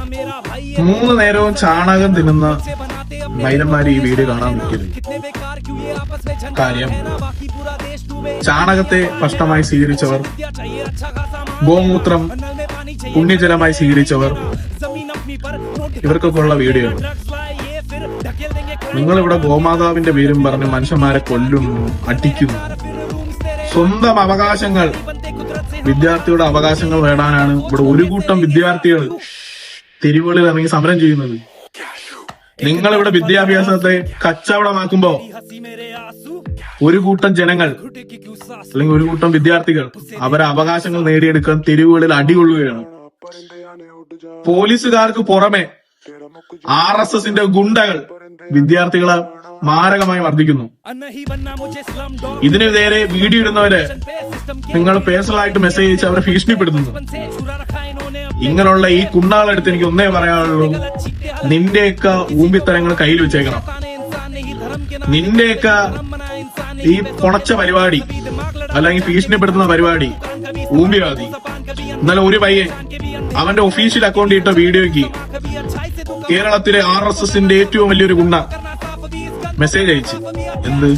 3 നേരവും ചാണകം തിന്നുന്ന മൈരന്മാര് ഈ വീഡിയോ കാണാൻ നിൽക്കരുത്. കാര്യം ചാണകത്തെ ഭക്ഷണമായി സ്വീകരിച്ചവർ, ഗോമൂത്രം പുണ്യജലമായി സ്വീകരിച്ചവർ, ഇവർക്കൊക്കെ ഉള്ള വീഡിയോ. നിങ്ങളിവിടെ ഗോമാതാവിന്റെ പേരും പറഞ്ഞ് മനുഷ്യന്മാരെ കൊല്ലുന്നു, അടിക്കുന്നു. സ്വന്തം അവകാശങ്ങൾ, വിദ്യാർത്ഥിയുടെ അവകാശങ്ങൾ നേടാനാണ് ഇവിടെ ഒരു കൂട്ടം വിദ്യാർത്ഥികൾ തെരുവുകളിൽ ഇറങ്ങി സമരം ചെയ്യുന്നത്. നിങ്ങളിവിടെ വിദ്യാഭ്യാസത്തെ കച്ചവടമാക്കുമ്പോ ഒരു കൂട്ടം ജനങ്ങൾ അല്ലെങ്കിൽ ഒരു കൂട്ടം വിദ്യാർത്ഥികൾ അവരെ അവകാശങ്ങൾ നേടിയെടുക്കാൻ തെരുവുകളിൽ അടികൊള്ളുകയാണ്. പോലീസുകാർക്ക് പുറമെ RSSന്റെ ഗുണ്ടകൾ വിദ്യാർത്ഥികളെ മാരകമായി മർദ്ദിക്കുന്നു. ഇതിന് നേരെ വീഡിയോ ഇടുന്നവരെ നിങ്ങൾ പേഴ്സണലായിട്ട് മെസ്സേജ് അയച്ച് അവരെ ഭീഷണിപ്പെടുത്തുന്നു. ഇങ്ങനെയുള്ള ഈ കുണ്ടാളെടുത്ത് എനിക്ക് ഒന്നേ പറയാനുള്ളൂ, നിന്റെയൊക്കെ ഊമ്പിത്തരങ്ങൾ കയ്യിൽ വെച്ചേക്കണം. നിന്റെയൊക്കെ ഈ പൊണച്ച പരിപാടി അല്ലെങ്കിൽ ഭീഷണിപ്പെടുത്തുന്ന പരിപാടി ഊമ്പിയാതി. ഇന്നലെ ഒരു പയ്യൻ അവന്റെ ഒഫീഷ്യൽ അക്കൗണ്ടിൽ ഇട്ട വീഡിയോയ്ക്ക് കേരളത്തിലെ RSSന്റെ ഏറ്റവും വലിയൊരു ഗുണ്ട മെസ്സേജ് അയച്ചു. എന്ത്?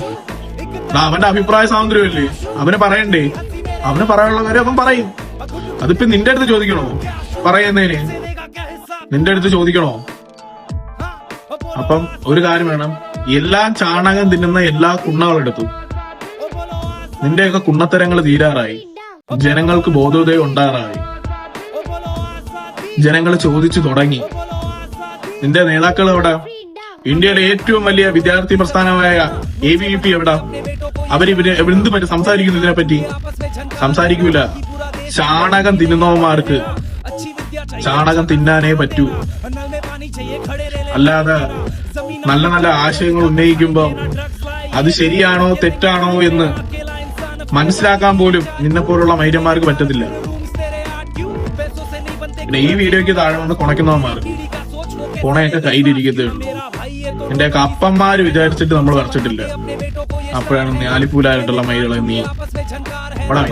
അവന്റെ അഭിപ്രായ സ്വാതന്ത്ര്യമല്ലേ, അവന് പറയണ്ടേ? അവന് പറയാനുള്ള കാര്യം അവൻ പറയും. അതിപ്പോ നിന്റെ അടുത്ത് ചോദിക്കണോ? പറയുന്നതിന് നിന്റെ അടുത്ത് ചോദിക്കണോ? അപ്പം ഒരു കാര്യം വേണം, എല്ലാം ചാണകം തിന്നുന്ന എല്ലാ കുണ്ണകളെടുത്തു. നിന്റെയൊക്കെ കുണ്ണത്തരങ്ങൾ തീരാറായി. ജനങ്ങൾക്ക് ബോധോദയം ഉണ്ടാറായി. ജനങ്ങൾ ചോദിച്ചു തുടങ്ങി, നിന്റെ നേതാക്കൾ എവിടെ? ഇന്ത്യയിലെ ഏറ്റവും വലിയ വിദ്യാർത്ഥി പ്രസ്ഥാനമായ ABVP എവിടെ? എന്ത് പറ്റി സംസാരിക്കുന്നു? ഇതിനെപ്പറ്റി സംസാരിക്കൂല. ചാണകം തിന്നുന്നവന്മാർക്ക് ചാണകം തിന്നാനേ പറ്റൂ. അല്ലാതെ നല്ല നല്ല ആശയങ്ങൾ ഉന്നയിക്കുമ്പോ അത് ശരിയാണോ തെറ്റാണോ എന്ന് മനസ്സിലാക്കാൻ പോലും നിന്നെപ്പോലുള്ള മൈരന്മാർക്ക് പറ്റത്തില്ല. പിന്നെ ഈ വീഡിയോയ്ക്ക് താഴെ വന്ന് കുണയ്ക്കുന്നവന്മാർ കുണയൊക്കെ കയ്യിലിരിക്കത്തേ ഉള്ളൂ. എന്റെയൊക്കെ അപ്പന്മാര് വിചാരിച്ചിട്ട് നമ്മൾ വരച്ചിട്ടില്ല. അപ്പോഴാണ് ഞാലിപ്പൂലായിട്ടുള്ള മൈലുകളെ നീ ഇവിടെ